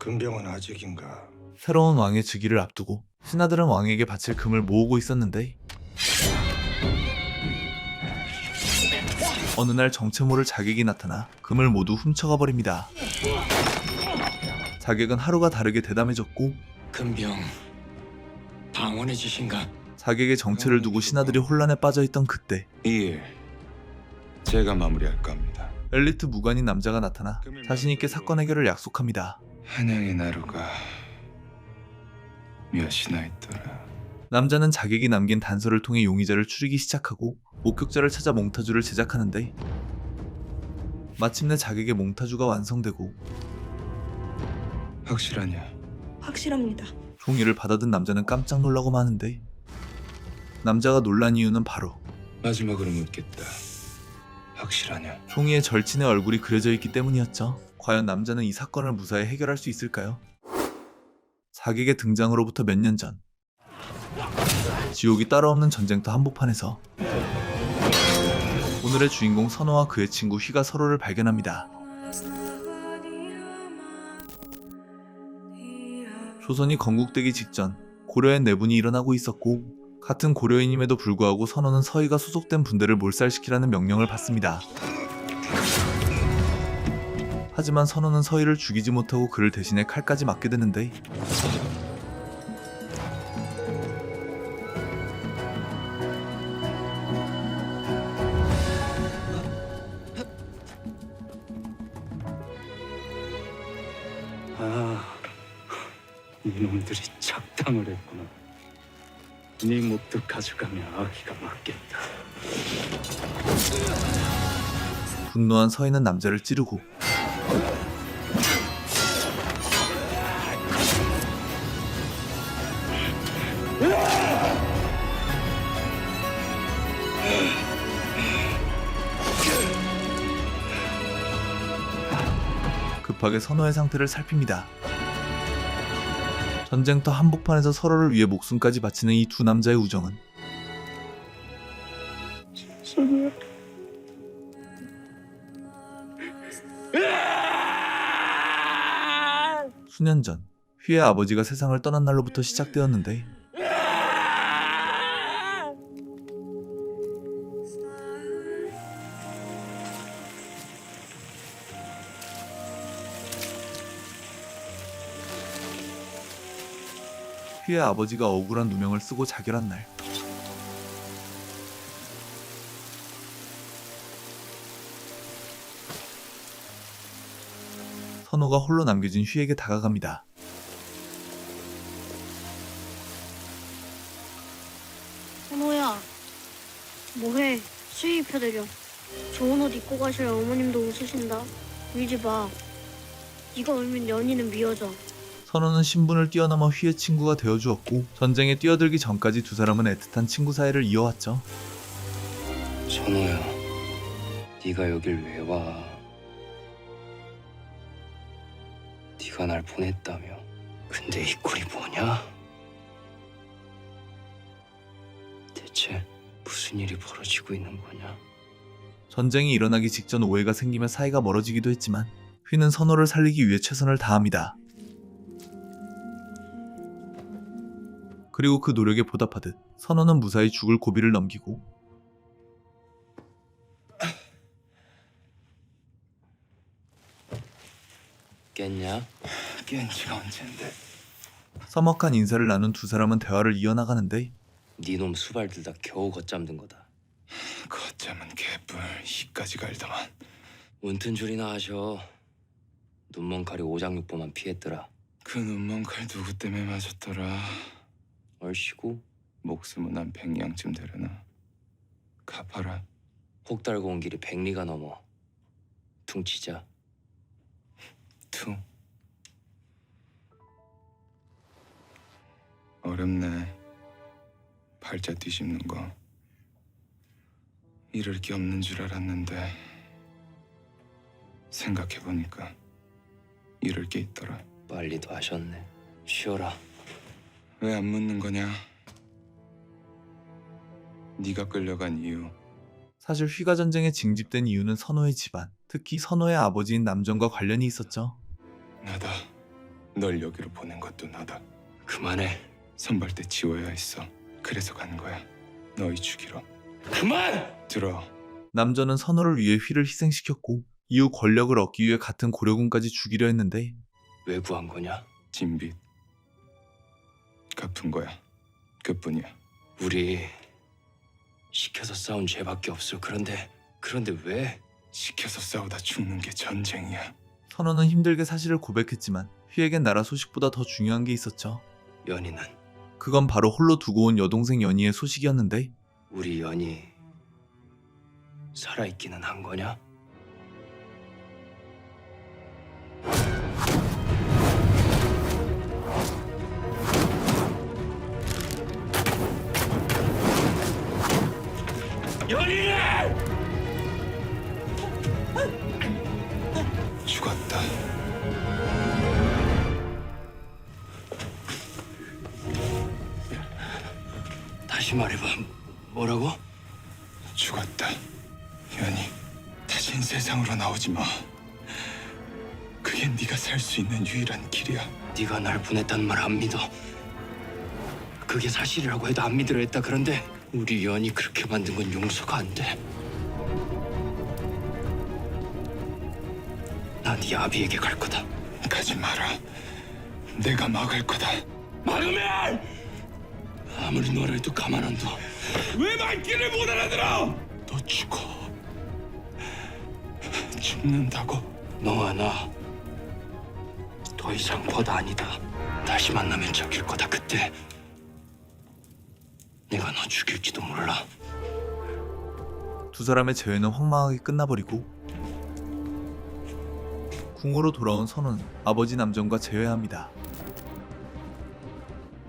금병은 아직인가? 새로운 왕의 즉위를 앞두고 신하들은 왕에게 바칠 금을 모으고 있었는데 어느 날 정체 모를 자객이 나타나 금을 모두 훔쳐가 버립니다. 자객은 하루가 다르게 대담해졌고 금병 방언의 짓인가? 자객의 정체를 두고 신하들이 혼란에 빠져있던 그때 이 일 제가 마무리할까 합니다. 엘리트 무관인 남자가 나타나 자신있게 사건 해결을 약속합니다. 한양의 나루가 몇이나 있더라. 남자는 자객이 남긴 단서를 통해 용의자를 추리기 시작하고 목격자를 찾아 몽타주를 제작하는데 마침내 자객의 몽타주가 완성되고 확실하냐? 확실합니다. 종이를 받아든 남자는 깜짝 놀라고 마는데 남자가 놀란 이유는 바로 마지막으로 묻겠다. 확실하냐? 종이에 절친의 얼굴이 그려져 있기 때문이었죠. 과연 남자는 이 사건을 무사히 해결할 수 있을까요? 자객의 등장으로부터 몇 년 전, 지옥이 따로 없는 전쟁터 한복판에서 오늘의 주인공 선호와 그의 친구 휘가 서로를 발견합니다. 조선이 건국되기 직전 고려엔 내분이 일어나고 있었고 같은 고려인임에도 불구하고 선호는 서희가 소속된 분대를 몰살시키라는 명령을 받습니다. 하지만 선호는 서희를 죽이지 못하고 그를 대신에 칼까지 맞게 되는데 아, 이놈들이 착당을 했구나. 네 몫도 가져가면 아기가 맞겠다. 분노한 서희는 남자를 찌르고 급하게 선호의 상태를 살핍니다. 전쟁터 한복판에서 서로를 위해 목숨까지 바치는 이 두 남자의 우정은 수년 전 휘의 아버지가 세상을 떠난 날로부터 시작되었는데 휘의 아버지가 억울한 누명을 쓰고 자결한 날 선호가 홀로 남겨진 휘에게 다가갑니다. 선호야, 뭐해? 수위 입혀드려. 좋은 옷 입고 가실 어머님도 웃으신다. 울지 마. 네가 울면 연희는 미워져. 선호는 신분을 뛰어넘어 휘의 친구가 되어주었고 전쟁에 뛰어들기 전까지 두 사람은 애틋한 친구 사이를 이어왔죠. 선호야, 네가 여길 왜 와? 네가 날 보냈다며. 근데 이 꼴이 뭐냐? 대체 무슨 일이 벌어지고 있는 거냐? 전쟁이 일어나기 직전 오해가 생기며 사이가 멀어지기도 했지만 휘는 선호를 살리기 위해 최선을 다합니다. 그리고 그 노력에 보답하듯 선호는 무사히 죽을 고비를 넘기고 깼냐? 깬 지가 언젠데. 서먹한 인사를 나눈 두 사람은 대화를 이어나가는데 네놈 수발 들다 겨우 걷잡는 거다. 거짜면 개뿔 이까지 갈더만. 운튼 줄이나 하셔. 눈먼 칼이 오장육부만 피했더라. 그 눈먼 칼 누구 때문에 맞았더라. 얼씨구 목숨은 한 100냥쯤 되려나. 갚아라. 혹 달고 온 길이 100리가 넘어. 퉁치자. 퉁. 어렵네. 팔자 뒤집는 거. 잃을 게 없는 줄 알았는데 생각해보니까 잃을 게 있더라. 빨리도 하셨네. 쉬어라. 왜 안 묻는 거냐? 네가 끌려간 이유. 사실 휘가 전쟁에 징집된 이유는 선호의 집안, 특히 선호의 아버지인 남정과 관련이 있었죠. 나다. 널 여기로 보낸 것도 나다. 그만해. 선발 때 지워야 했어. 그래서 간 거야. 너희 죽이러. 그만! 들어. 남전은 선호를 위해 휘를 희생시켰고 이후 권력을 얻기 위해 같은 고려군까지 죽이려 했는데 왜 구한 거냐? 진빚. 갚은 거야. 그뿐이야. 우리 시켜서 싸운 죄밖에 없어. 그런데 왜? 시켜서 싸우다 죽는 게 전쟁이야. 선호는 힘들게 사실을 고백했지만 휘에겐 나라 소식보다 더 중요한 게 있었죠. 연희는 그건 바로 홀로 두고 온 여동생 연희의 소식이었는데 우리 연희 살아있기는 한 거냐? 연희! 죽었다. 다시 말해봐. 뭐라고? 죽었다. 연희, 다신 세상으로 나오지 마. 그게 네가 살 수 있는 유일한 길이야. 네가 날 보냈다는 말 안 믿어. 그게 사실이라고 해도 안 믿으려 했다. 그런데 우리 연이 그렇게 만든 건 용서가 안 돼. 나 네 아비에게 갈 거다. 가지 마라. 내가 막을 거다. 막으면 아무리 너라 해도 가만 안 둬. 왜 말귀를 못 알아들어? 너 죽어. 죽는다고. 너와 나 더 이상 벗 아니다. 다시 만나면 저길 거다. 그때 내가 너 죽일지도 몰라. 두 사람의 재회는 황망하게 끝나버리고 궁으로 돌아온 선호는 아버지 남전과 재회합니다.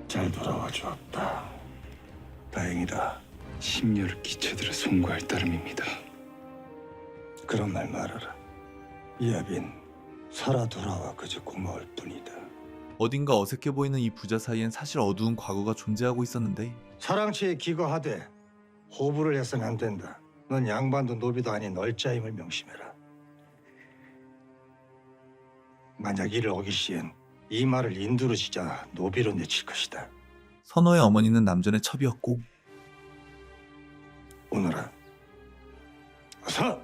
잘 돌아와 주었다. 다행이다. 심려를 기체들에 송구할 따름입니다. 그런 말 말아라. 이하빈 살아 돌아와 그저 고마울 뿐이다. 어딘가 어색해 보이는 이 부자 사이엔 사실 어두운 과거가 존재하고 있었는데 사랑치에 기거하되 호부를 해서는 안 된다. 넌 양반도 노비도 아닌 얼짜임을 명심해라. 만약 이를 어기시엔 이 말을 인두로 지자 노비로 내칠 것이다. 선호의 어머니는 남전의 첩이었고 오너라. 어서!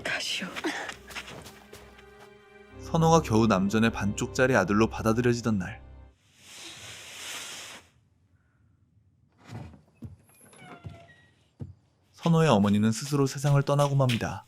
가시오. 선호가 겨우 남전의 반쪽짜리 아들로 받아들여지던 날 선호의 어머니는 스스로 세상을 떠나고 맙니다.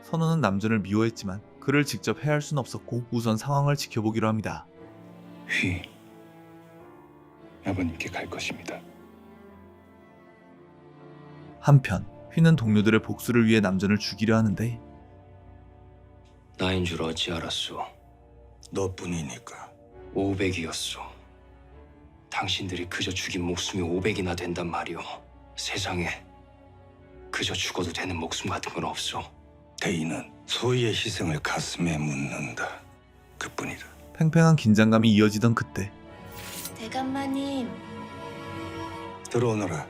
선호는 남전을 미워했지만 그를 직접 해할 순 없었고 우선 상황을 지켜보기로 합니다. 휘. 아버님께 갈 것입니다. 한편 휘는 동료들의 복수를 위해 남전을 죽이려 하는데 나인 줄 어찌 알았소? 너뿐이니까. 500이었소. 당신들이 그저 죽인 목숨이 500이나 된단 말이오. 세상에 그저 죽어도 되는 목숨 같은 건 없소. 대인은 소희의 희생을 가슴에 묻는다. 그뿐이다. 팽팽한 긴장감이 이어지던 그때 대감마님, 들어오너라.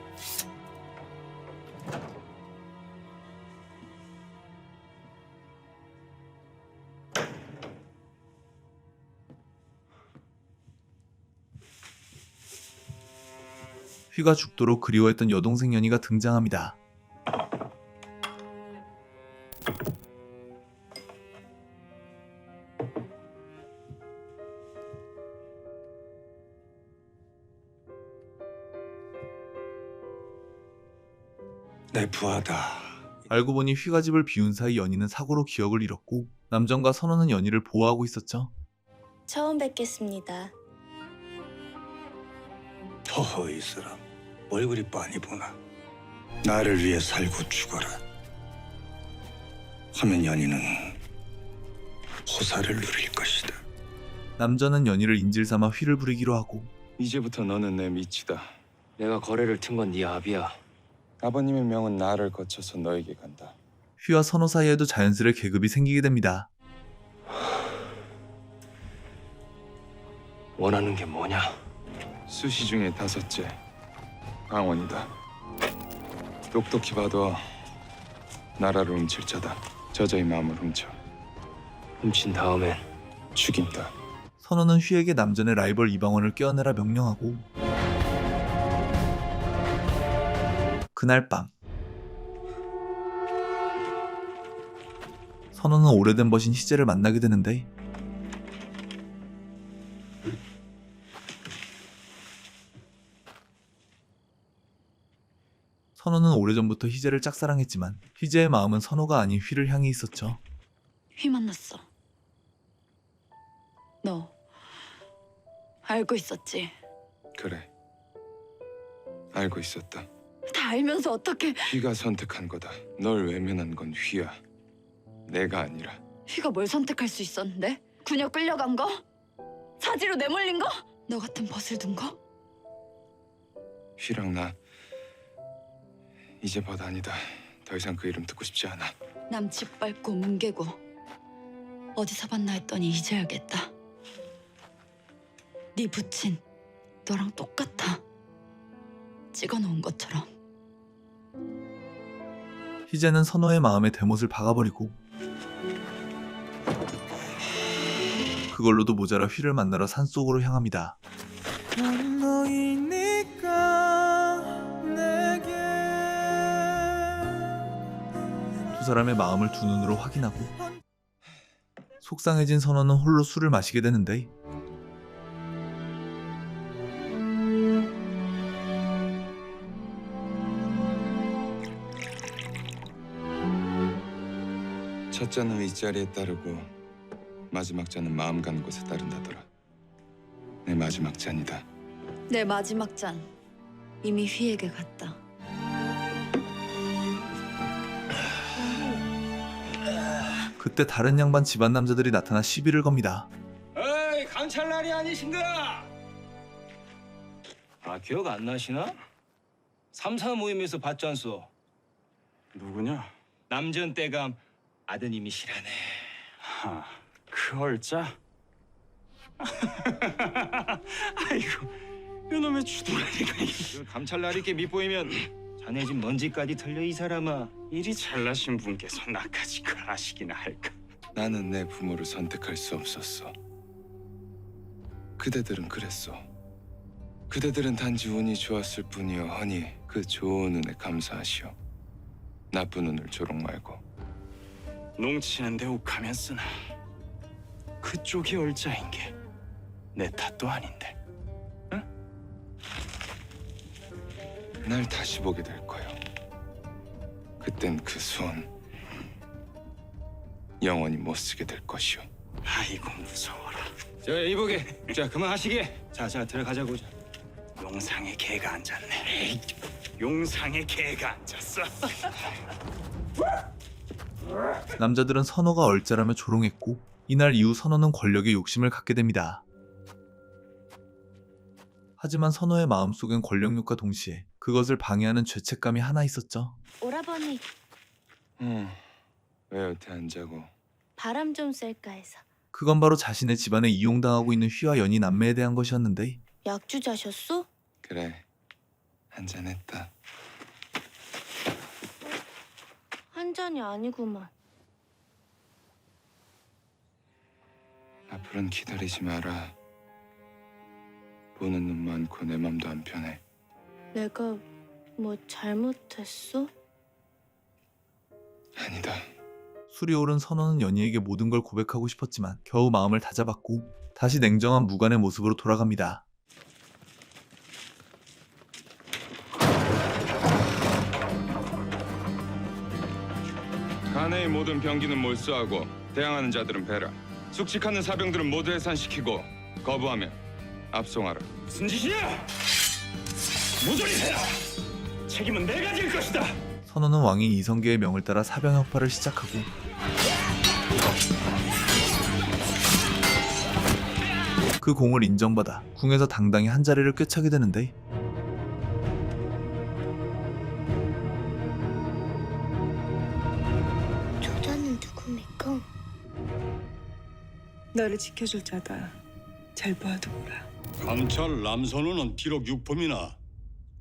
휘가 죽도록 그리워했던 여동생 연희가 등장합니다. 내 부하다. 알고 보니 휘가 집을 비운 사이 연희는 사고로 기억을 잃었고 남전과 선호는 연희를 보호하고 있었죠. 처음 뵙겠습니다. 허허 이 사람 뭘 그리 빤히 보나. 나를 위해 살고 죽어라 하면 연희는 호사를 누릴 것이다. 남전은 연희를 인질삼아 휘를 부리기로 하고 이제부터 너는 내 미치다. 내가 거래를 튼 건 네 아비야. 아버님의 명은 나를 거쳐서 너에게 간다. 휘와 선호 사이에도 자연스레 계급이 생기게 됩니다. 원하는 게 뭐냐? 수시 중에 5째 강원이다. 똑똑히 봐도 나라를 훔칠 자다. 저자의 마음을 훔쳐 훔친 다음엔 죽인다. 선호는 휘에게 남전의 라이벌 이방원을 껴안으라 명령하고 그날 밤 선호는 오래된 벗인 희재를 만나게 되는데 선호는 오래전부터 희재를 짝사랑했지만 희재의 마음은 선호가 아닌 휘를 향해 있었죠. 휘 만났어. 너 알고 있었지? 그래. 알고 있었다. 다 알면서 어떻게 휘가 선택한 거다. 널 외면한 건 휘야. 내가 아니라. 휘가 뭘 선택할 수 있었는데? 그녀 끌려간 거? 사지로 내몰린 거? 너 같은 벗을 둔 거? 휘랑 나 이제 벗 아니다. 더 이상 그 이름 듣고 싶지 않아. 남 짓밟고 뭉개고 어디서 봤나 했더니 이제 알겠다. 네 부친 너랑 똑같아. 찍어놓은 것처럼. 희재는 선호의 마음에 대못을 박아버리고 그걸로도 모자라 휘를 만나러 산속으로 향합니다. 두 사람의 마음을 두 눈으로 확인하고 속상해진 선호는 홀로 술을 마시게 되는데 첫 잔은 윗자리에 따르고 마지막 잔은 마음 가는 곳에 따른다더라. 내 마지막 잔이다. 내 마지막 잔 이미 휘에게 갔다. 그때 다른 양반 집안 남자들이 나타나 시비를 겁니다. 에이, 감찰날이 아니신가? 아, 기억 안 나시나? 3사 모임에서 봤잖소. 누구냐? 남전 떼감 아드님이시라네. 하, 그 얼짜? 아이고, 이놈의 주둥아리가. 그 감찰날이께 밑보이면 자네 집 먼지까지 털려 이 사람아. 이리 잘나신 분께서 나까지 그 아시기나 할까? 나는 내 부모를 선택할 수 없었어. 그대들은 그랬어. 그대들은 단지 운이 좋았을 뿐이여 허니 그 좋은 운에 감사하시오. 나쁜 운을 조롱 말고. 농치는데 욱하면 쓰나. 그쪽이 얼짜인 게 내 탓도 아닌데. 날 다시 보게 될 거요. 그땐 그 손 영원히 못 쓰게 될 것이오. 아이고 무서워라. 저 이보게. 자, 그만하시게. 자, 들어가자고. 용상에 개가 앉았네. 용상에 개가 앉았어. 남자들은 선호가 얼짜라며 조롱했고 이날 이후 선호는 권력에 욕심을 갖게 됩니다. 하지만 선호의 마음속엔 권력욕과 동시에 그것을 방해하는 죄책감이 하나 있었죠. 오라버니 왜 여태 안 자고? 바람 좀 쐴까 해서. 그건 바로 자신의 집안에 이용당하고 있는 휘와 연희 남매에 대한 것이었는데 약주 자셨어? 그래, 한잔했다. 한 잔이 아니구만. 앞으로는 기다리지 마라. 보는 눈 많고 내 맘도 안 편해. 내가 뭐 잘못했어? 아니다. 술이 오른 선호는 연희에게 모든 걸 고백하고 싶었지만 겨우 마음을 다잡았고 다시 냉정한 무관의 모습으로 돌아갑니다. 간해의 모든 병기는 몰수하고 대항하는 자들은 배라. 숙직하는 사병들은 모두 해산시키고 거부하면 압송하라. 무슨 짓이야? 무조리 해라. 책임은 내가 질 것이다. 선호는 왕이 이성계의 명을 따라 사병혁파를 시작하고 그 공을 인정받아 궁에서 당당히 한 자리를 꿰차게 되는데 그니까 너를 지켜줄 자다. 잘 봐두거라. 감찰 남선우는 비록 육품이나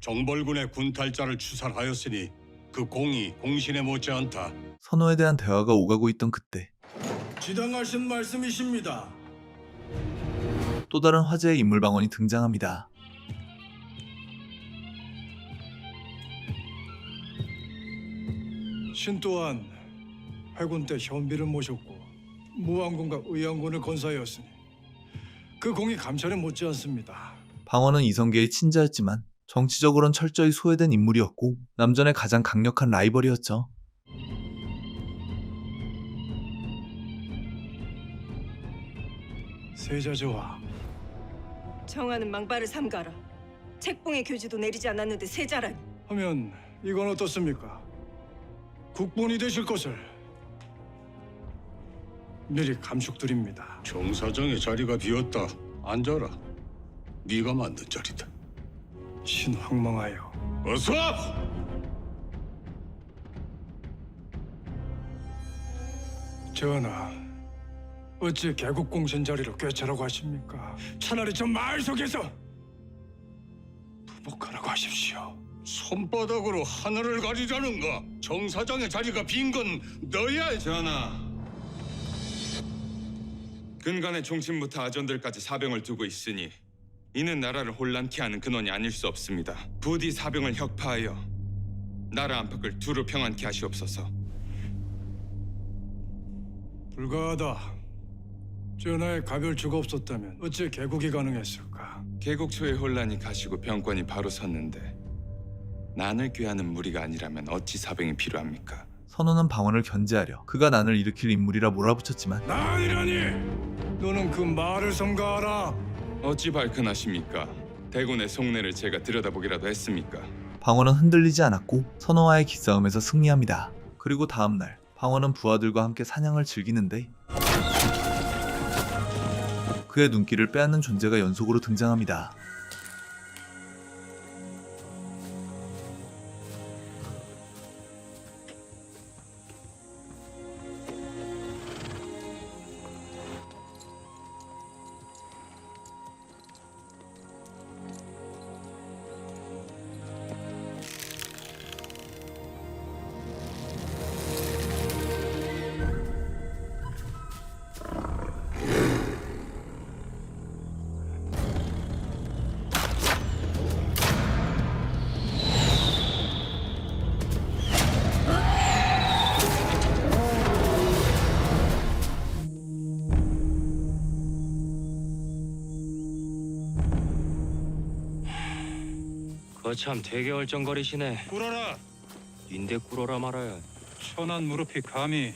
정벌군의 군탈자를 추살하였으니 그 공이 공신에 못지않다. 선호에 대한 대화가 오가고 있던 그때 지당하신 말씀이십니다. 또 다른 화제의 인물 방원이 등장합니다. 신 또한 해군 때 현비를 모셨고 무안군과 의안군을 건사하였으니 그 공이 감찰에 못지않습니다. 방원은 이성계의 친자였지만 정치적으론 철저히 소외된 인물이었고 남전의 가장 강력한 라이벌이었죠. 세자저하, 정하는 망발을 삼가라. 책봉의 교지도 내리지 않았는데 세자라니. 하면 이건 어떻습니까? 국본이 되실 것을 미리 감축드립니다. 정사장의 자리가 비었다. 앉아라. 네가 만든 자리다. 신황망하여 어서! 전하, 어찌 개국공신 자리로 꿰차라고 하십니까? 차라리 저 마을 속에서 부복하라고 하십시오. 손바닥으로 하늘을 가리자는가? 정사장의 자리가 빈 건 너야. 전하, 근간의 종친부터 아전들까지 사병을 두고 있으니 이는 나라를 혼란케 하는 근원이 아닐 수 없습니다. 부디 사병을 혁파하여 나라 안팎을 두루 평안케 하시옵소서. 불가하다. 전하의 가별주가 없었다면 어찌 개국이 가능했을까? 개국 초의 혼란이 가시고 병권이 바로 섰는데 난을 꾀하는 무리가 아니라면 어찌 사병이 필요합니까? 선호는 방원을 견제하려 그가 난을 일으킬 인물이라 몰아붙였지만 난이라니! 너는 그 말을 삼가하라. 어찌 발끈하십니까? 대군의 속내를 제가 들여다보기라도 했습니까? 방원은 흔들리지 않았고 선호와의 기싸움에서 승리합니다. 그리고 다음날 방원은 부하들과 함께 사냥을 즐기는데 그의 눈길을 빼앗는 존재가 연속으로 등장합니다. 거참 되게 얼쩡거리시네. 꿇어라. 닌데 꿇어라 말아야. 천한 무릎이 감히.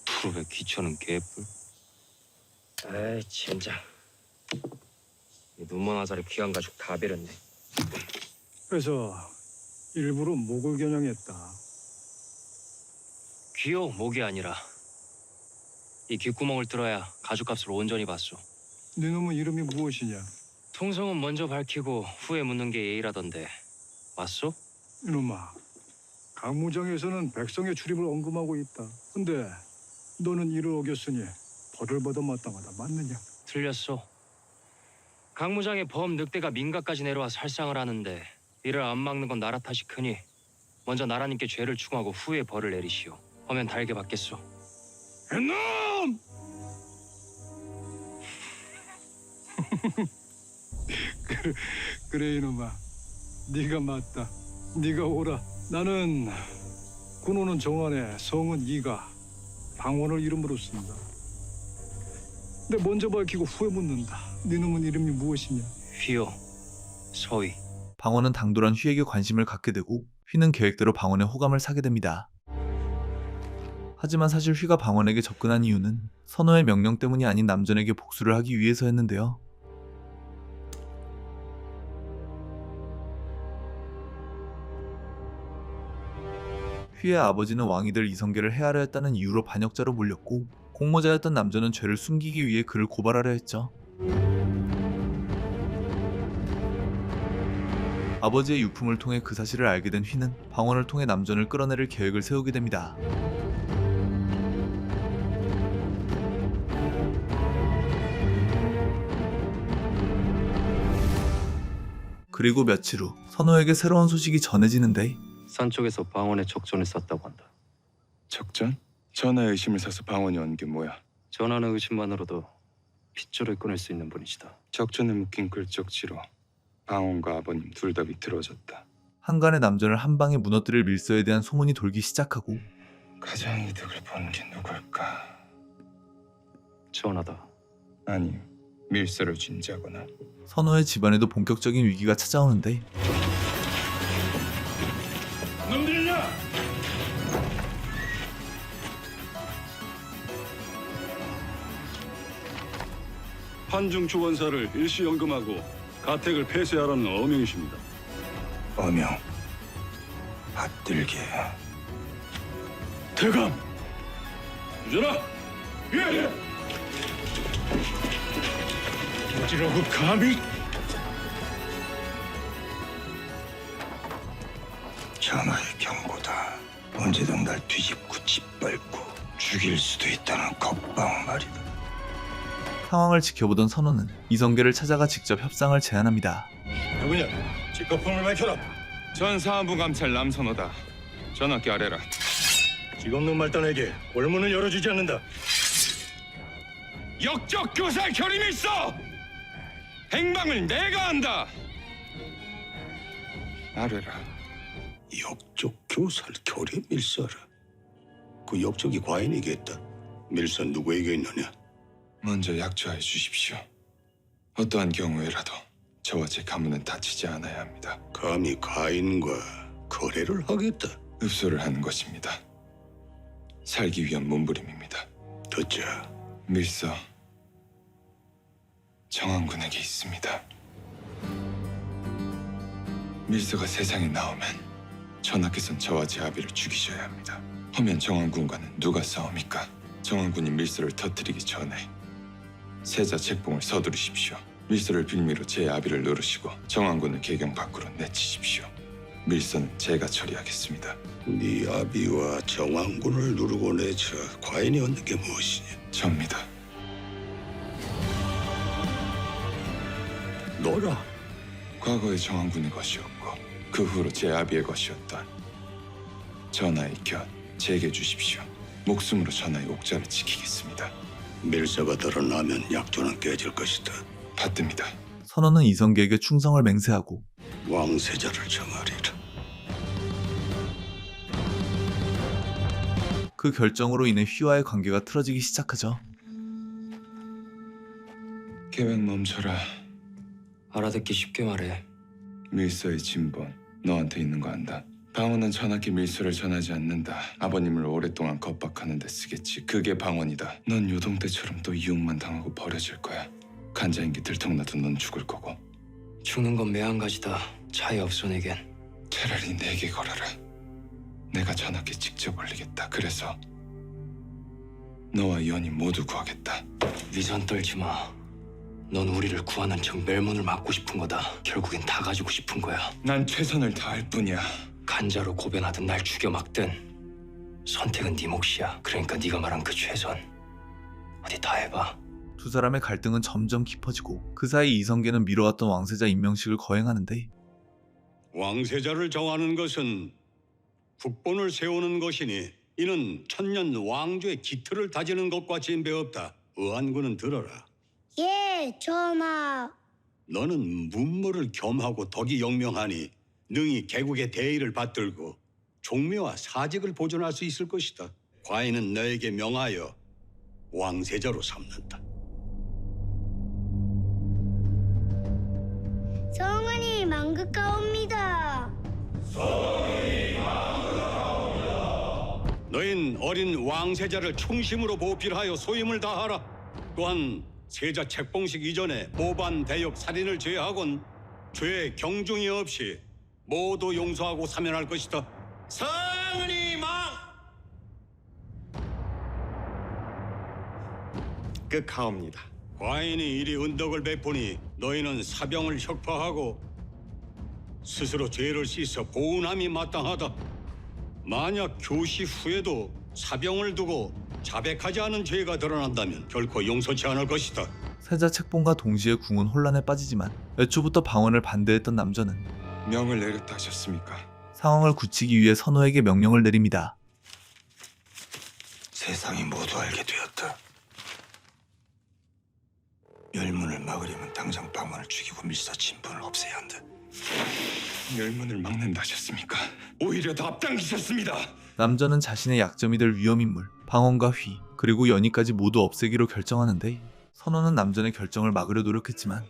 푸르의 귀천은 개뿔. 에이 진짜. 이 눈먼 아자리 귀한 가죽 다 베렸네. 그래서 일부러 목을 겨냥했다. 귀요 목이 아니라 이 귓구멍을 뚫어야 가죽값을 온전히 받소. 네 놈의 이름이 무엇이냐? 통성은 먼저 밝히고 후에 묻는 게 예의라던데 맞소? 이놈아, 강무장에서는 백성의 출입을 언급하고 있다. 근데 너는 이를 어겼으니 벌을 받아 마땅하다. 맞느냐? 틀렸소. 강무장의 범 늑대가 민가까지 내려와 살상을 하는데 이를 안 막는 건 나라 탓이 크니 먼저 나라님께 죄를 추궁하고 후에 벌을 내리시오. 하면 달게 받겠소. 이놈! 그래 이놈아, 네가 맞다. 네가 오라. 나는 군호는 정한에 성은 이가 방원을 이름으로 쓴다. 근데 먼저 밝히고 후에 묻는다. 네 놈은 이름이 무엇이냐? 휘요, 서위. 방원은 당돌한 휘에게 관심을 갖게 되고 휘는 계획대로 방원의 호감을 사게 됩니다. 하지만 사실 휘가 방원에게 접근한 이유는 선호의 명령 때문이 아닌 남전에게 복수를 하기 위해서였는데요. 휘의 아버지는 왕이들 이성계를 해하려 했다는 이유로 반역자로 몰렸고 공모자였던 남전은 죄를 숨기기 위해 그를 고발하려 했죠. 아버지의 유품을 통해 그 사실을 알게 된 휘는 방원을 통해 남전을 끌어내릴 계획을 세우게 됩니다. 그리고 며칠 후 선호에게 새로운 소식이 전해지는데 산 쪽에서 방언에 적전을 쐈다고 한다. 적전? 전하의 의심을 사서 방언이 온 게 뭐야? 전하는 의심만으로도 핏줄을 끊을 수 있는 분이시다. 적전에 묶인 글적지로 방언과 아버님 둘 다 비틀어졌다. 한간의 남전을 한 방에 무너뜨릴 밀서에 대한 소문이 돌기 시작하고 가장 이득을 본 게 누굴까? 전하다. 아니, 밀서를 준 자거나. 선호의 집안에도 본격적인 위기가 찾아오는데 놈들이냐? 한중 주원사를 일시 연금하고 가택을 폐쇄하라는 어명이십니다. 어명. 받들게. 대감! 유전아! 예! 어찌라고 감히? 전하의 경고다. 언제든 날 뒤집고 짓밟고 죽일 수도 있다는 겁방 말이다. 상황을 지켜보던 선호는 이성계를 찾아가 직접 협상을 제안합니다. 누구냐? 직거품을 밝혀라. 전 사안부 감찰 남선호다. 전하께 아뢰라. 직없는 말단에게 골문을 열어주지 않는다. 역적 교살 결임이 있어. 행방을 내가 한다. 아뢰라. 역적 교살 교리 밀서라. 그 역적이 과인이겠다. 밀서 누구에게 있느냐? 먼저 약조해 주십시오. 어떠한 경우에라도 저와 제 가문은 다치지 않아야 합니다. 감히 과인과 거래를 하겠다. 읍소를 하는 것입니다. 살기 위한 몸부림입니다. 듣자. 밀서 정한군에게 있습니다. 밀서가 세상에 나오면 전하께서는 저와 제 아비를 죽이셔야 합니다. 허면 정한군과는 누가 싸웁니까? 정한군이 밀서를 터뜨리기 전에 세자 책봉을 서두르십시오. 밀서를 빌미로 제 아비를 누르시고 정한군을 개경 밖으로 내치십시오. 밀서는 제가 처리하겠습니다. 네 아비와 정왕군을 누르고 내쳐 과인이 얻는 게 무엇이냐? 접니다. 너라. 과거의 정한군의 것이었고 그 후로 제 아비의 것이었던 전하의 곁 제게 주십시오. 목숨으로 전하의 옥자를 지키겠습니다. 밀서가 드러나면 약조는 깨질 것이다. 받듭니다. 선호는 이성계에게 충성을 맹세하고 왕세자를 정하리라. 그 결정으로 인해 휘와의 관계가 틀어지기 시작하죠. 계획 멈춰라. 알아듣기 쉽게 말해. 밀서의 진본 너한테 있는 거 안다. 방언은 전하께 밀서를 전하지 않는다. 아버님을 오랫동안 겁박하는 데 쓰겠지. 그게 방언이다. 넌 요동 때처럼 또 이용만 당하고 버려질 거야. 간자인 게 들통나도 넌 죽을 거고. 죽는 건 매한가지다. 차이 없어 내겐. 차라리 내게 걸어라. 내가 전하께 직접 올리겠다. 그래서 너와 연이 모두 구하겠다. 위선 떨지 마. 넌 우리를 구하는 척 멸문을 막고 싶은 거다. 결국엔 다 가지고 싶은 거야. 난 최선을 다할 뿐이야. 간자로 고변하든 날 죽여 막든 선택은 네 몫이야. 그러니까 네가 말한 그 최선 어디 다 해봐. 두 사람의 갈등은 점점 깊어지고 그 사이 이성계는 미뤄왔던 왕세자 임명식을 거행하는데 왕세자를 정하는 것은 국본을 세우는 것이니 이는 천년 왕조의 기틀을 다지는 것과 진배없다. 의안군은 들어라. 예, 전하. 너는 문무를 겸하고 덕이 영명하니 능히 개국의 대의를 받들고 종묘와 사직을 보존할 수 있을 것이다. 과인은 너에게 명하여 왕세자로 삼는다. 성은이 망극하옵니다. 너흰 어린 왕세자를 충심으로 보필하여 소임을 다하라. 또한 세자 책봉식 이전에 모반 대역 살인을 제하곤 죄 경중이 없이 모두 용서하고 사면할 것이다. 성은이 망! 극하옵니다. 과인이 이리 은덕을 베푸니 너희는 사병을 혁파하고 스스로 죄를 씻어 보은함이 마땅하다. 만약 교시 후에도 사병을 두고 자백하지 않은 죄가 드러난다면 결코 용서치 않을 것이다. 세자 책봉과 동시에 궁은 혼란에 빠지지만 애초부터 방언을 반대했던 남전은 명을 내렸다 하셨습니까? 상황을 굳히기 위해 선호에게 명령을 내립니다. 세상이 모두 알게 되었다. 열문을 막으려면 당장 방언을 죽이고 밀사 진분을 없애야 한다. 열문을 막는다 하셨습니까? 오히려 더 앞당기셨습니다. 남전은 자신의 약점이 될 위험인물 방언과 휘 그리고 연희까지 모두 없애기로 결정하는데 선호는 남전의 결정을 막으려 노력했지만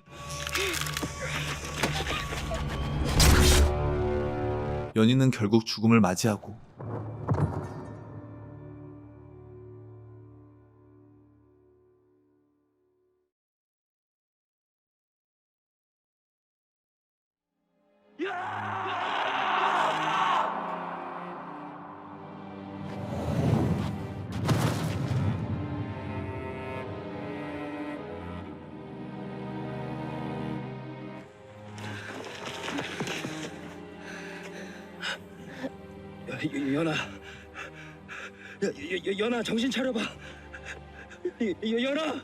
연희는 결국 죽음을 맞이하고 연아, 연아 정신 차려봐. 연아, 난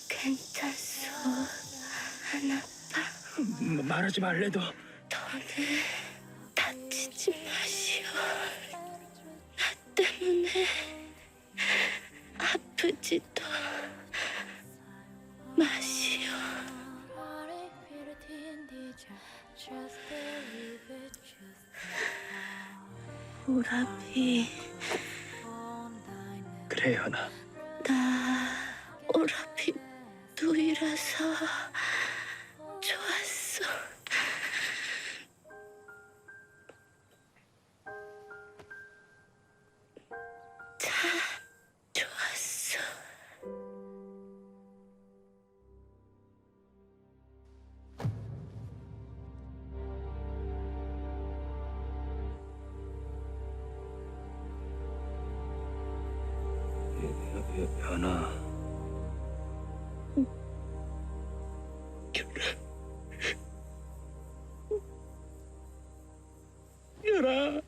괜찮소. 하나 말하지 말래도 더는 다치지 마시오. 나 때문에 아프지도 마시오. 오라비, 그래 연아. 나 오라비 누이라서 좋았어. 참 좋았어. 연아. 연아.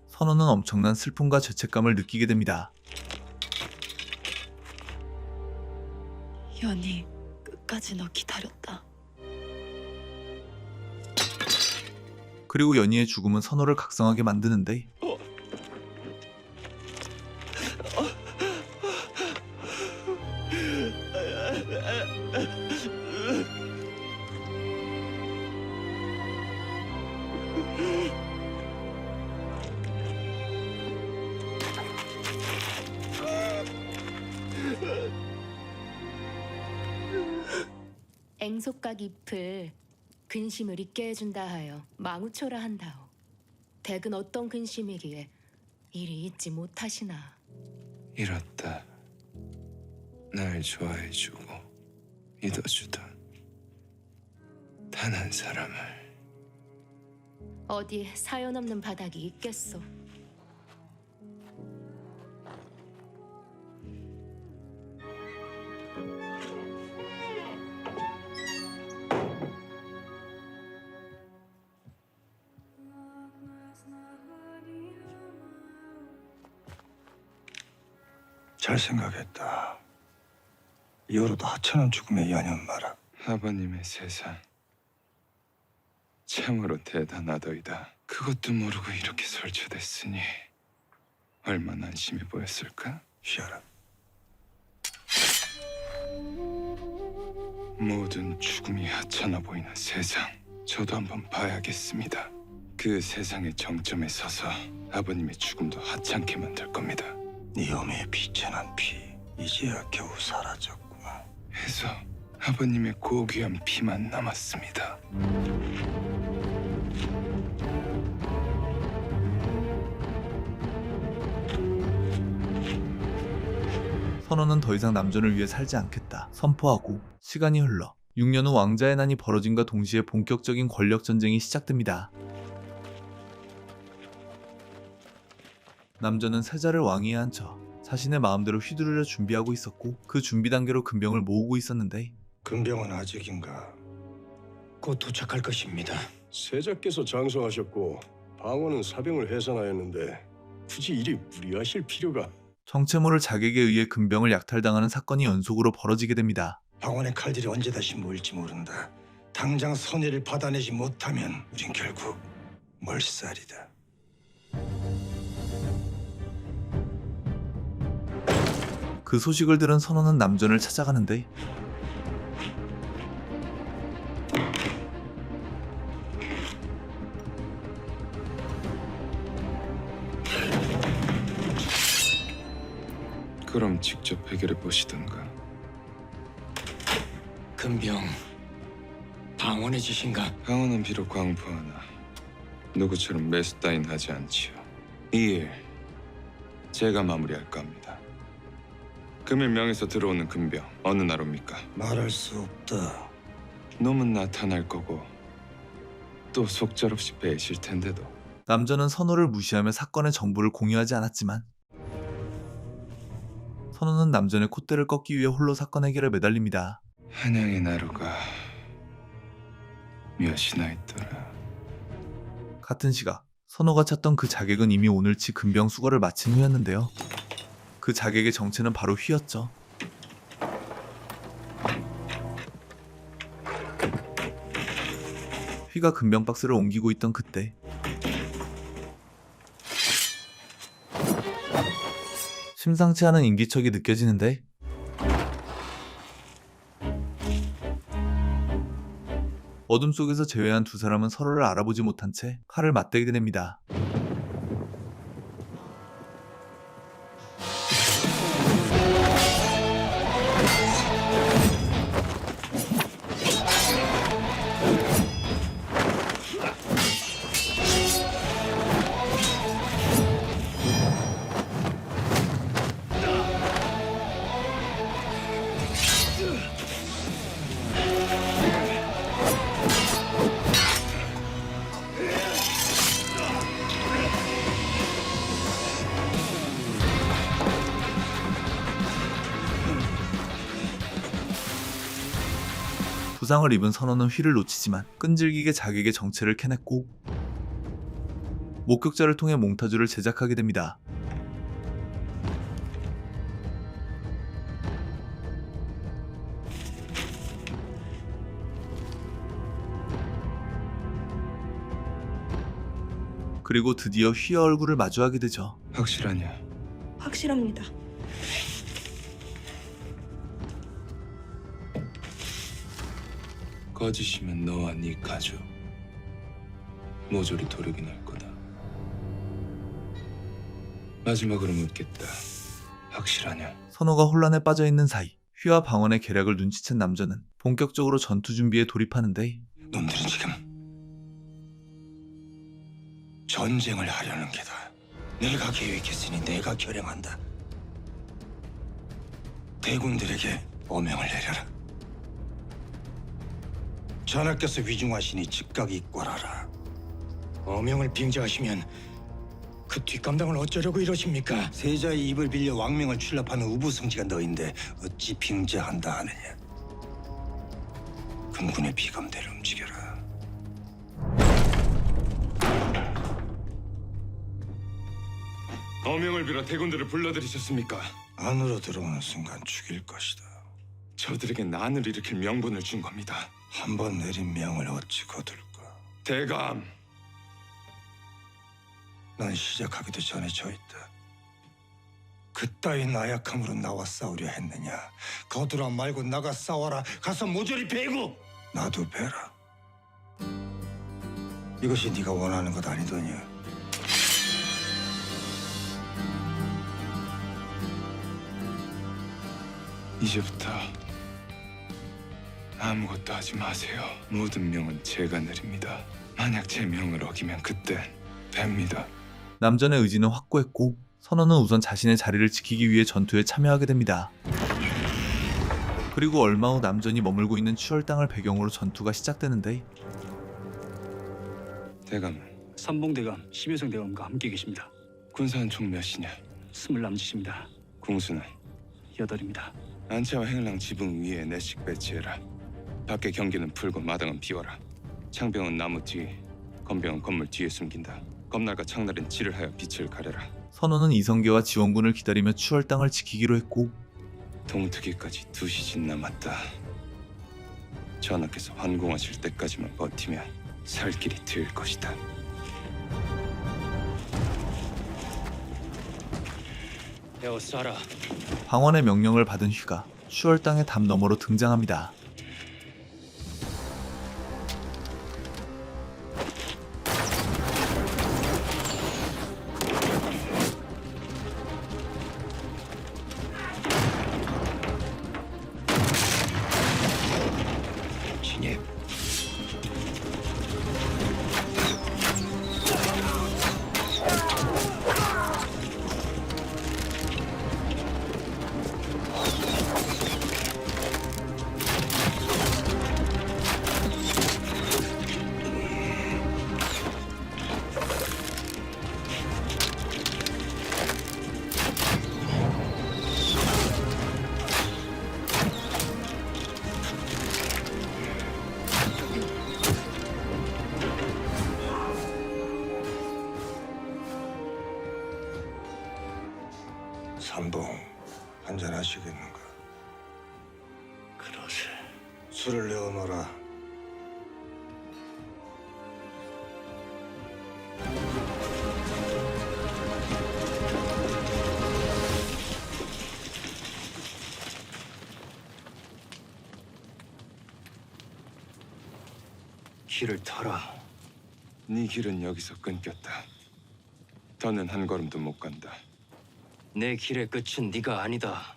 선호는 엄청난 슬픔과 죄책감을 느끼게 됩니다. 연희, 끝까지 너 기다렸다. 그리고 연희의 죽음은 선호를 각성하게 만드는데 앵속각 잎을 근심을 잊게 해준다 하여 망우초라 한다오. 댁은 어떤 근심이기에 이리 잊지 못하시나. 잃었다. 날 좋아해주고 믿어주던 단 한 사람을. 어디 사연 없는 바닥이 있겠소. 잘 생각했다. 이후로도 하찮은 죽음의 연연 마라. 아버님의 세상 참으로 대단하더이다. 그것도 모르고 이렇게 설쳐댔으니 얼마나 안심해 보였을까? 쉬어라. 모든 죽음이 하찮아 보이는 세상, 저도 한번 봐야겠습니다. 그 세상의 정점에 서서 아버님의 죽음도 하찮게 만들 겁니다. 네 어미의 비천한 피 이제야 겨우 사라졌구만. 해서 아버님의 고귀한 피만 남았습니다. 선호는 더 이상 남전을 위해 살지 않겠다 선포하고 시간이 흘러 6년 후 왕자의 난이 벌어짐과 동시에 본격적인 권력 전쟁이 시작됩니다. 남전은 세자를 왕위에 앉혀 자신의 마음대로 휘두르려 준비하고 있었고 그 준비 단계로 근병을 모으고 있었는데 근병은 아직인가? 곧 도착할 것입니다. 세자께서 장성하셨고 방언은 사병을 해산하였는데 굳이 이리 무리하실 필요가. 정체모를 자객에 의해 근병을 약탈당하는 사건이 연속으로 벌어지게 됩니다. 방언의 칼들이 언제 다시 모일지 모른다. 당장 선의를 받아내지 못하면 우린 결국 멀살이다. 그 소식을 들은 선원은 남전을 찾아가는데 그럼 직접 해결해 보시던가. 근병 방언의 짓인가? 방언은 비록 광포하나 누구처럼 매수 따윈 하지 않지요. 이 일 제가 마무리할까 합니다. 금일 명에서 들어오는 근병 어느 날 옵니까? 말할 수 없다. 놈은 나타날 거고 또 속절없이 빼실 텐데도. 남전은 선호를 무시하며 사건의 정보를 공유하지 않았지만 선호는 남전의 콧대를 꺾기 위해 홀로 사건 해결에 매달립니다. 한양의 나루가 몇이나 있더라. 같은 시각 선호가 찾던 그 자객은 이미 오늘치 근병 수거를 마친 후였는데요. 그 자객의 정체는 바로 휘였죠. 휘가 근병 박스를 옮기고 있던 그때 심상치 않은 인기척이 느껴지는데 어둠 속에서 제외한 두 사람은 서로를 알아보지 못한 채 칼을 맞대게 됩니다. 부상을 입은 선원은 휘를 놓치지만 끈질기게 자객의 정체를 캐냈고 목격자를 통해 몽타주를 제작하게 됩니다. 그리고 드디어 휘의 얼굴을 마주하게 되죠. 확실하냐? 확실합니다. 거짓이면 너와 네 가족 모조리 도륙이 날 거다. 마지막으로 묻겠다. 확실하냐? 선호가 혼란에 빠져있는 사이 휘와 방언의 계략을 눈치챈 남전은 본격적으로 전투 준비에 돌입하는데 놈들은 지금 전쟁을 하려는 게다. 내가 계획했으니 내가 결행한다. 대군들에게 어명을 내려라. 전하께서 위중하시니 즉각 입궐하라. 어명을 빙자하시면 그 뒷감당을 어쩌려고 이러십니까? 세자의 입을 빌려 왕명을 출납하는 우부성지가 너인데 어찌 빙자한다 하느냐. 군군의 비감대로 움직여라. 어명을 빌어 대군들을 불러들이셨습니까? 안으로 들어오는 순간 죽일 것이다. 저들에게 난을 일으킬 명분을 준 겁니다. 한 번 내린 명을 어찌 거둘까? 대감, 난 시작하기도 전에 져 있다. 그따위 나약함으로 나와 싸우려 했느냐? 거두라 말고 나가 싸워라. 가서 모조리 베고. 나도 베라. 이것이 네가 원하는 것 아니더냐? 이제부터 아무것도 하지 마세요. 모든 명은 제가 내립니다. 만약 제 명을 어기면 그땐 뵙니다. 남전의 의지는 확고했고 선원은 우선 자신의 자리를 지키기 위해 전투에 참여하게 됩니다. 그리고 얼마 후 남전이 머물고 있는 추월 땅을 배경으로 전투가 시작되는데 대감, 삼봉대감 심혜성 대감과 함께 계십니다. 군사는 총 몇이냐? 20 남짓입니다. 궁수는 8입니다. 안채와 행랑 지붕 위에 내식 배치해라. 밖에 경기는 풀고 마당은 비워라. 창병은 나무 뒤, 건병은 건물 뒤에 숨긴다. 검날과 창날은 질을 하여 빛을 가려라. 선호는 이성계와 지원군을 기다리며 추월 땅을 지키기로 했고 동트기까지 2시즌 남았다. 전하께서 환공하실 때까지만 버티면 살 길이 트일 것이다. 에어싸라. 방원의 명령을 받은 휘가 추월 땅의 담 너머로 등장합니다. 진입. 삼봉 한잔 하시겠는가? 그러세. 술을 내어놓으라. 길을 터라. 네 길은 여기서 끊겼다. 더는 한 걸음도 못 간다. 내 길의 끝은 네가 아니다.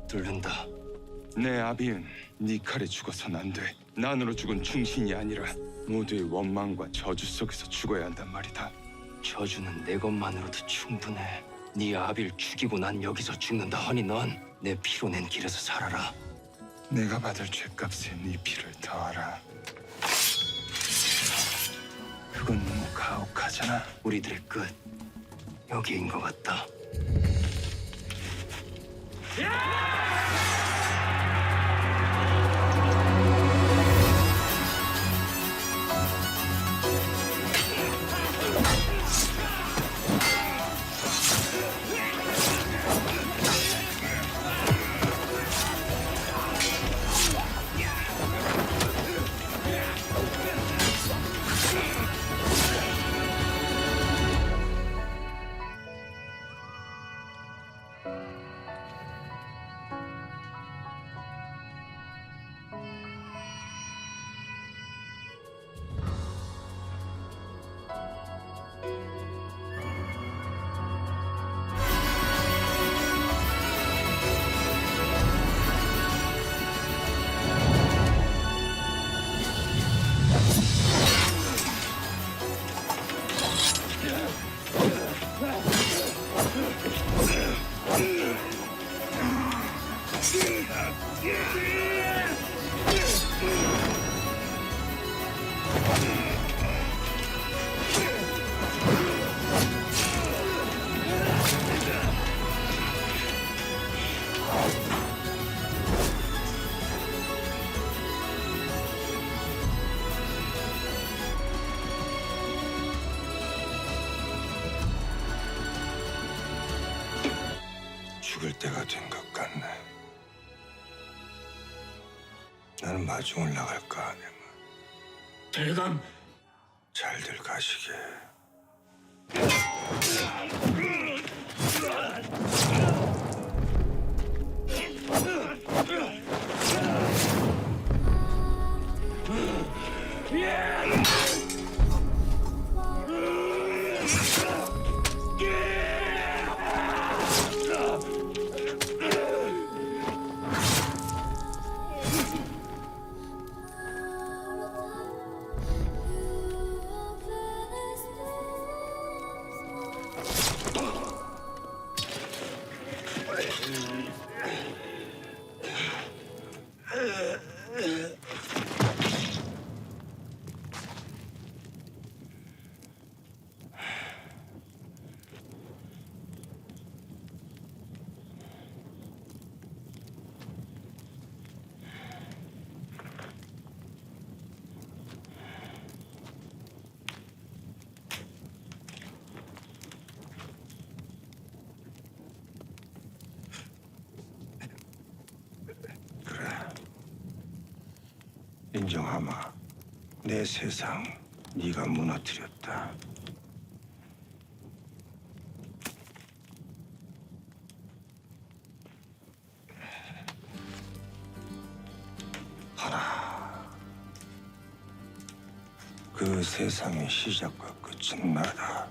뚫는다. 내 아비는 네 칼에 죽어선 안 돼. 난으로 죽은 충신이 아니라 모두의 원망과 저주 속에서 죽어야 한단 말이다. 저주는 내 것만으로도 충분해. 네 아비를 죽이고 난 여기서 죽는다 허니 넌 내 피로 낸 길에서 살아라. 내가 받을 죄값에 네 피를 더하라. 그건 너무 가혹하잖아. 우리들의 끝 여기인 것 같다. 죽을 때가 된 것 같네. 나는 마중을 나갈까 하네만. 대감. 잘들 가시게. 인정하마. 내 세상 네가 무너뜨렸다. 하나. 그 세상의 시작과 끝은 나다.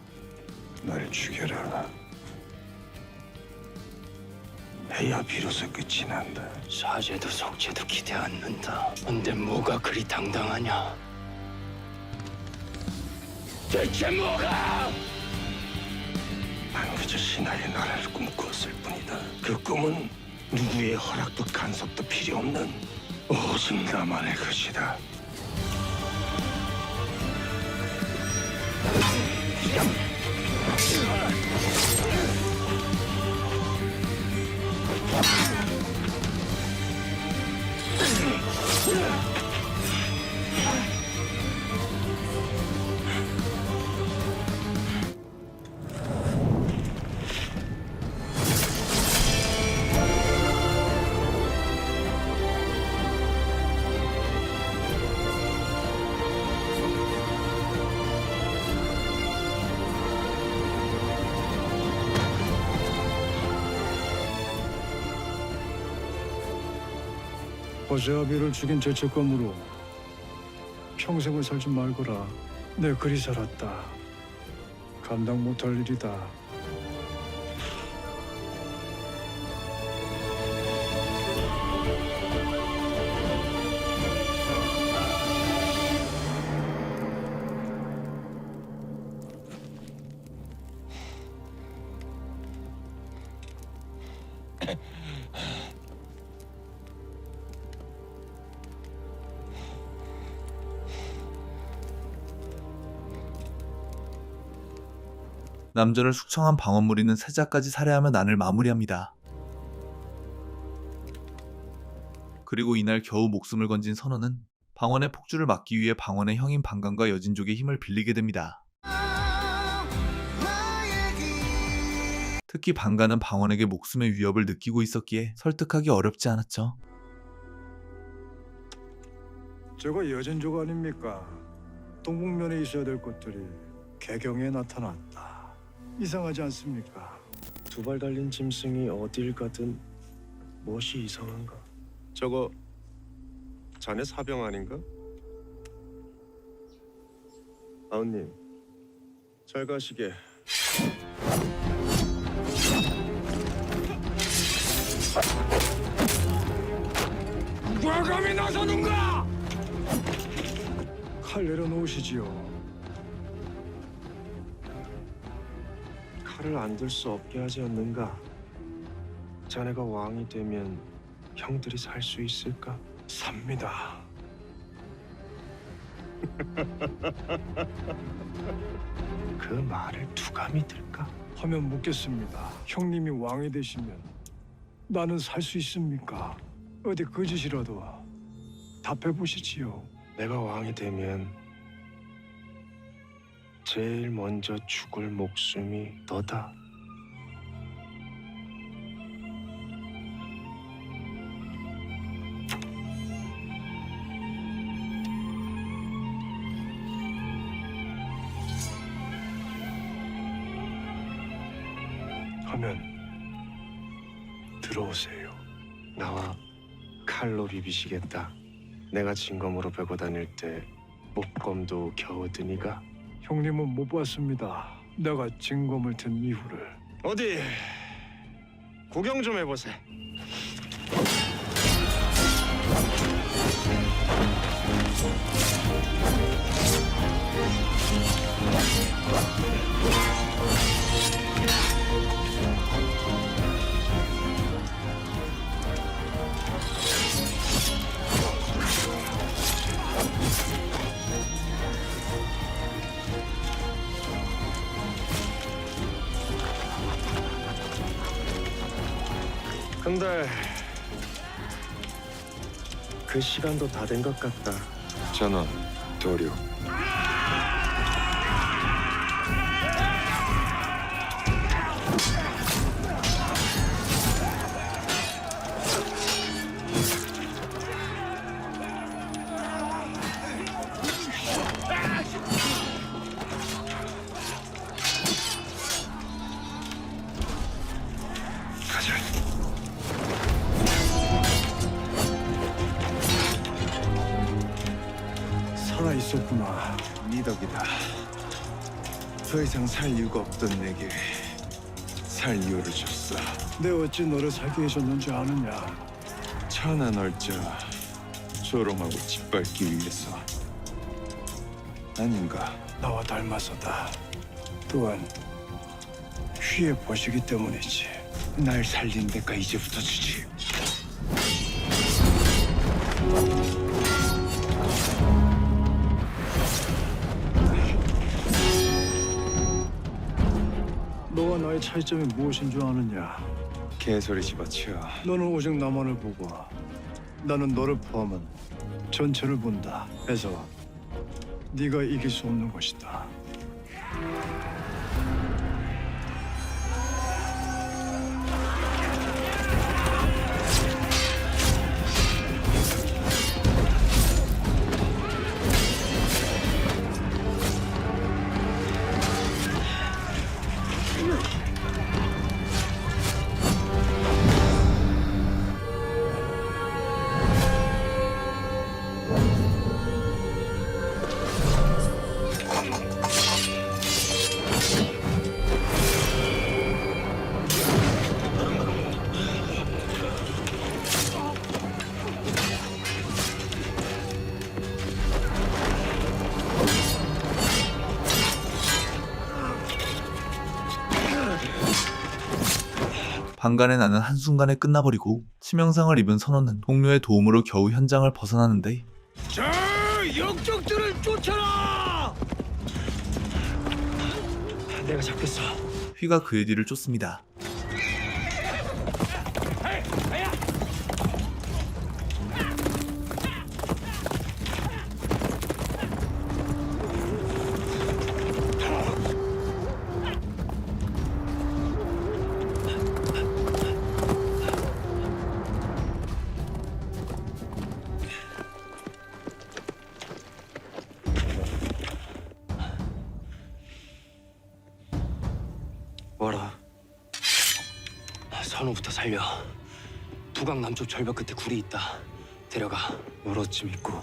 날 죽여라. 해야 비로소 끝이 난다. 사제도 속죄도 기대 않는다. 근데 뭐가 그리 당당하냐? 대체 뭐가? 난 그저 신하의 나라를 꿈꾸었을 뿐이다. 그 꿈은 누구의 허락도 간섭도 필요 없는 오직 나만의 것이다. 호세아비를 죽인 죄책감으로 평생을 살지 말거라. 내 그리 살았다. 감당 못할 일이다. 남전을 숙청한 방언무리는 세자까지 살해하며 난을 마무리합니다. 그리고 이날 겨우 목숨을 건진 선원은 방언의 폭주를 막기 위해 방언의 형인 방관과 여진족의 힘을 빌리게 됩니다. 특히 방관은 방언에게 목숨의 위협을 느끼고 있었기에 설득하기 어렵지 않았죠. 저거 여진족 아닙니까? 동북면에 있어야 될 것들이 개경에 나타났다. 이상하지 않습니까? 두 발 달린 짐승이 어딜 가든 무엇이 이상한가? 저거 자네 사병 아닌가? 아우님, 잘 가시게. 누가 감히 나서는가? 칼 내려놓으시지요. 칼을 안 들 수 없게 하지 않는가? 자네가 왕이 되면 형들이 살 수 있을까? 삽니다. 그 말을 누가 믿을까? 하면 묻겠습니다. 형님이 왕이 되시면 나는 살 수 있습니까? 어디 거짓이라도 답해 보시지요. 내가 왕이 되면 제일 먼저 죽을 목숨이 너다. 하면 들어오세요. 나와 칼로 비비시겠다. 내가 진검으로 베고 다닐 때 목검도 겨우 드니가. 형님은 못 봤습니다. 내가 진검을 든 이후를. 어디 구경 좀 해보세. 근데 그 시간도 다 된 것 같다. 전원, 도료. 있었구나. 네 덕이다. 더 이상 살 이유가 없던 내게 살 이유를 줬어. 내 어찌 너를 살게 해줬는지 아느냐? 천하 널저 조롱하고 짓밟기 위해서 아닌가? 나와 닮아서다. 또한 휘의 보시기 때문이지. 날 살린 대가 이제부터 주지. 너와 나의 차이점이 무엇인 줄 아느냐? 개소리 집어치워. 너는 오직 나만을 보고 나는 너를 포함한 전체를 본다. 해서 네가 이길 수 없는 것이다. 방간의 나는 한순간에 끝나버리고 치명상을 입은 선원은 동료의 도움으로 겨우 현장을 벗어나는데 자, 영적들을 쫓아라! 내가 잡겠어. 휘가 그의 뒤를 쫓습니다. 뭐라? 선우부터 살려. 북악 남쪽 절벽 끝에 굴이 있다. 데려가. 널 어찌 믿고?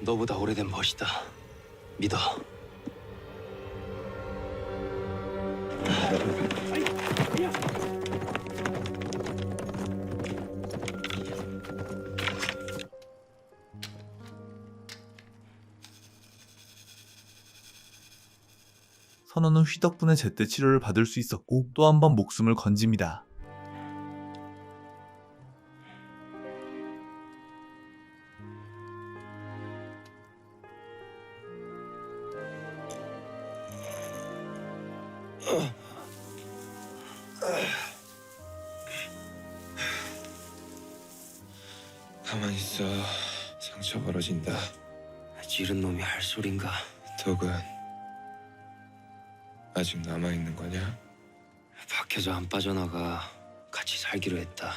너보다 오래된 벗이다. 믿어. 선원은 휘 덕분에 제때 치료를 받을 수 있었고 또 한 번 목숨을 건집니다. 가만히 있어. 상처 벌어진다. 찌른 놈이 할 소린가? 덕은 아직 남아있는 거냐? 밖에서 안 빠져나가. 같이 살기로 했다.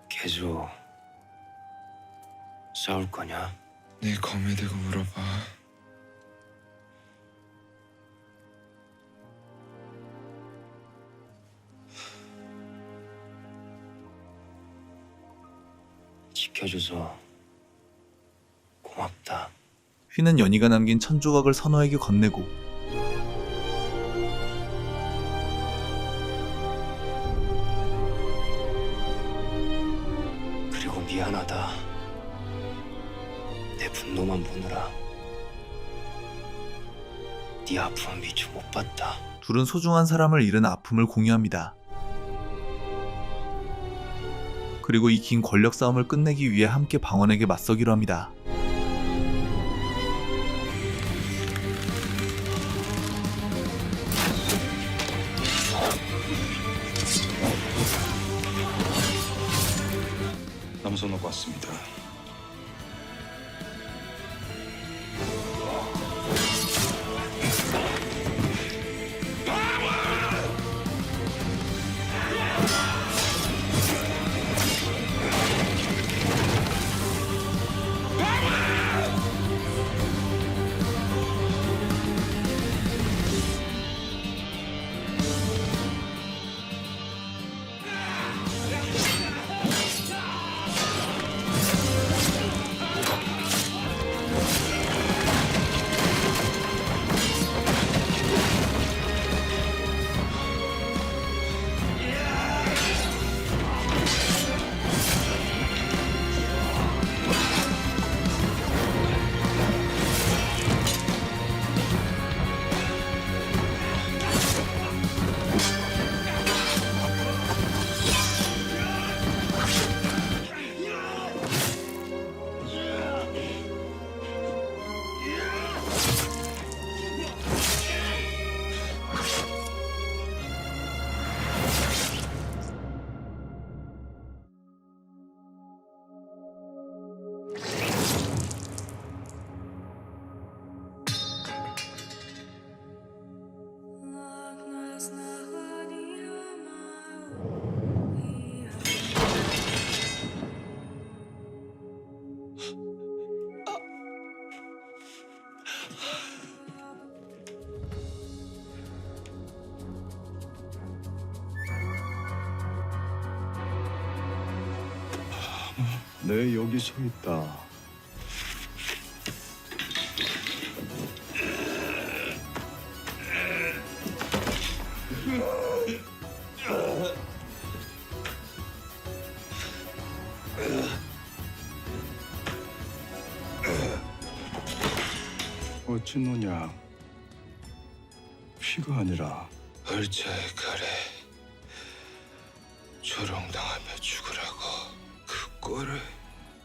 계속 싸울 거냐? 네 검에 대고 물어봐. 지켜줘서 고맙다. 휘는 연희가 남긴 천조각을 선호에게 건네고 그리고 미안하다. 내 분노만 보느라 네 아픔은 미처 못 봤다. 둘은 소중한 사람을 잃은 아픔을 공유합니다. 그리고 이 긴 권력 싸움을 끝내기 위해 함께 방언에게 맞서기로 합니다. 남소 놓고 왔습니다. 내 여기 서 있다. 어찌 노냐? 피가 아니라 얼차의 칼에 조롱당하며 죽으라고 그 꼴을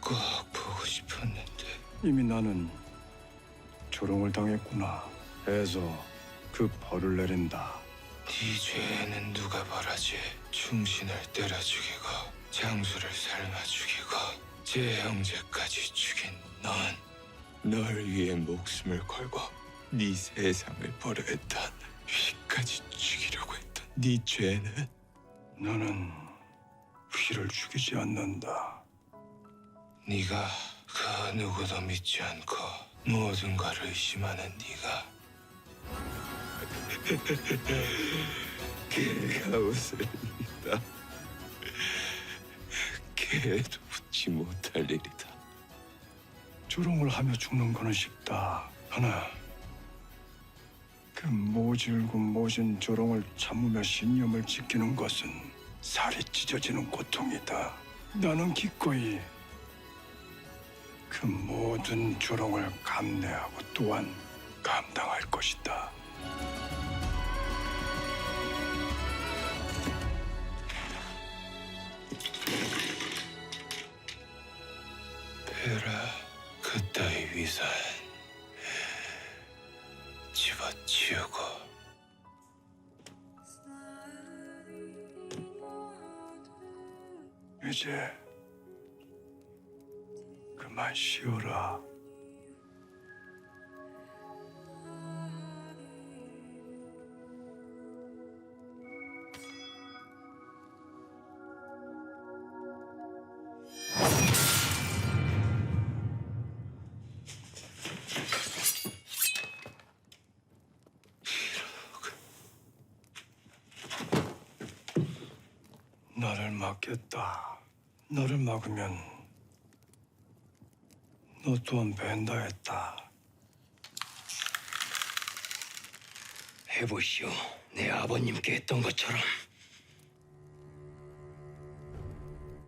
꼭 보고 싶었는데 이미 나는 조롱을 당했구나 해서 그 벌을 내린다. 네 죄에는 누가 벌하지? 충신을 때려 죽이고 장수를 삶아 죽이고 제 형제까지 죽인 넌 널 위해 목숨을 걸고 네 세상을 버려했던 휘까지 죽이려고 했던 네 죄는 나는 휘를 죽이지 않는다. 네가 그 누구도 믿지 않고 모든 걸 의심하는 네가 개가 웃으리다. 개도 웃지 못할 일이다. 조롱을 하며 죽는 거는 쉽다. 하나 그 모질고 모진 조롱을 참으며 신념을 지키는 것은 살이 찢어지는 고통이다. 나는 기꺼이 그 모든 조롱을 감내하고 또한 감당할 것이다. 베라, 그따위 위선 집어치우고 이제 그만 쉬어라. 너를 막겠다. 너를 막으면 너 또한 벤다 했다. 해보시오. 내 아버님께 했던 것처럼.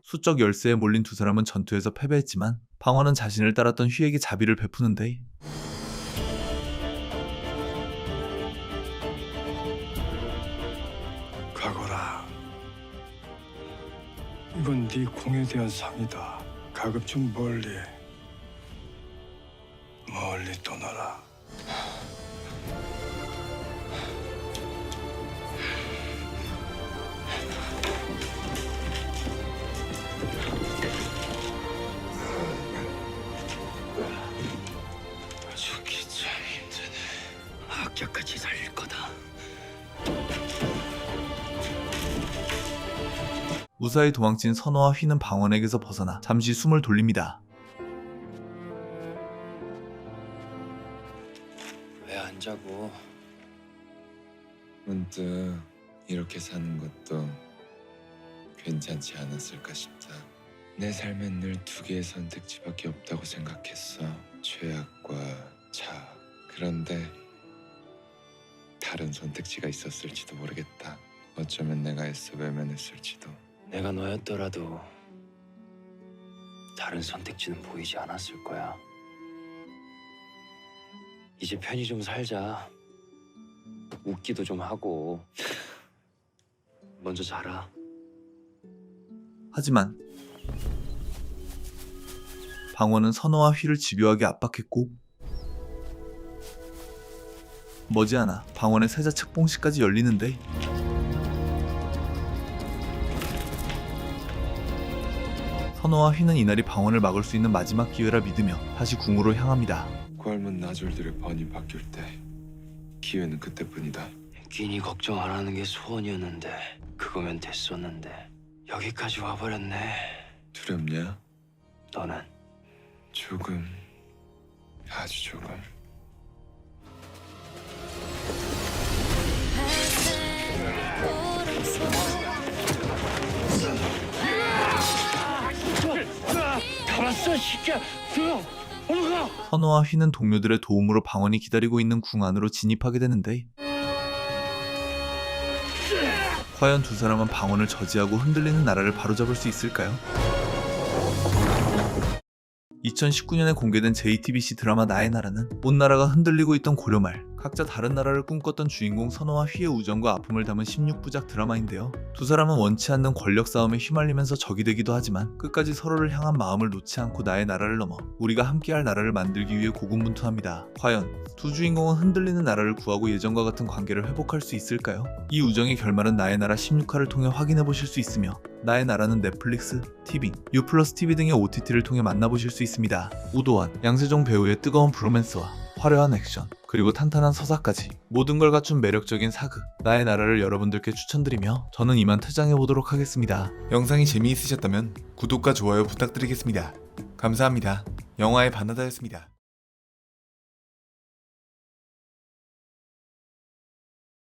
수적 열세에 몰린 두 사람은 전투에서 패배했지만 방어는 자신을 따랐던 휘에게 자비를 베푸는데 가거라. 이건 네 공에 대한 상이다. 가급적 멀리 떠나라. 죽기 참 힘드네. 악자까지 살릴 거다. 무사히 도망친 선호와 휘는 방원에게서 벗어나 잠시 숨을 돌립니다. 왜 안 자고? 문득 이렇게 사는 것도 괜찮지 않았을까 싶다. 내 삶엔 늘 두 개의 선택지밖에 없다고 생각했어. 죄악과 자아. 그런데 다른 선택지가 있었을지도 모르겠다. 어쩌면 내가 애써 외면했을지도. 내가 너였더라도 다른 선택지는 보이지 않았을 거야. 이제 편히 좀 살자. 웃기도 좀 하고. 먼저 자라. 하지만 방원은 선호와 휘를 집요하게 압박했고 머지않아 방원의 세자 책봉식까지 열리는데 선호와 휘는 이날이 방원을 막을 수 있는 마지막 기회라 믿으며 다시 궁으로 향합니다. 괐문 나졸들의 번이 바뀔 때 기회는 그때뿐이다. 괜히 걱정 안 하는 게 소원이었는데 그거면 됐었는데 여기까지 와버렸네. 두렵냐? 너는? 조금, 아주 조금. 자식아, 올라가. 선호와 휘는 동료들의 도움으로 방언이 기다리고 있는 궁 안으로 진입하게 되는데 과연 두 사람은 방언을 저지하고 흔들리는 나라를 바로잡을 수 있을까요? 2019년에 공개된 JTBC 드라마 나의 나라는 온 나라가 흔들리고 있던 고려말 각자 다른 나라를 꿈꿨던 주인공 선호와 휘의 우정과 아픔을 담은 16부작 드라마인데요. 두 사람은 원치 않는 권력 싸움에 휘말리면서 적이 되기도 하지만 끝까지 서로를 향한 마음을 놓지 않고 나의 나라를 넘어 우리가 함께할 나라를 만들기 위해 고군분투합니다. 과연 두 주인공은 흔들리는 나라를 구하고 예전과 같은 관계를 회복할 수 있을까요? 이 우정의 결말은 나의 나라 16화를 통해 확인해 보실 수 있으며 나의 나라는 넷플릭스, 티빙, U+ TV 등의 OTT를 통해 만나보실 수 있습니다. 우도환, 양세종 배우의 뜨거운 브로맨스와 화려한 액션, 그리고 탄탄한 서사까지 모든 걸 갖춘 매력적인 사극 나의 나라를 여러분들께 추천드리며 저는 이만 퇴장해보도록 하겠습니다. 영상이 재미있으셨다면 구독과 좋아요 부탁드리겠습니다. 감사합니다. 영화의 바나다였습니다.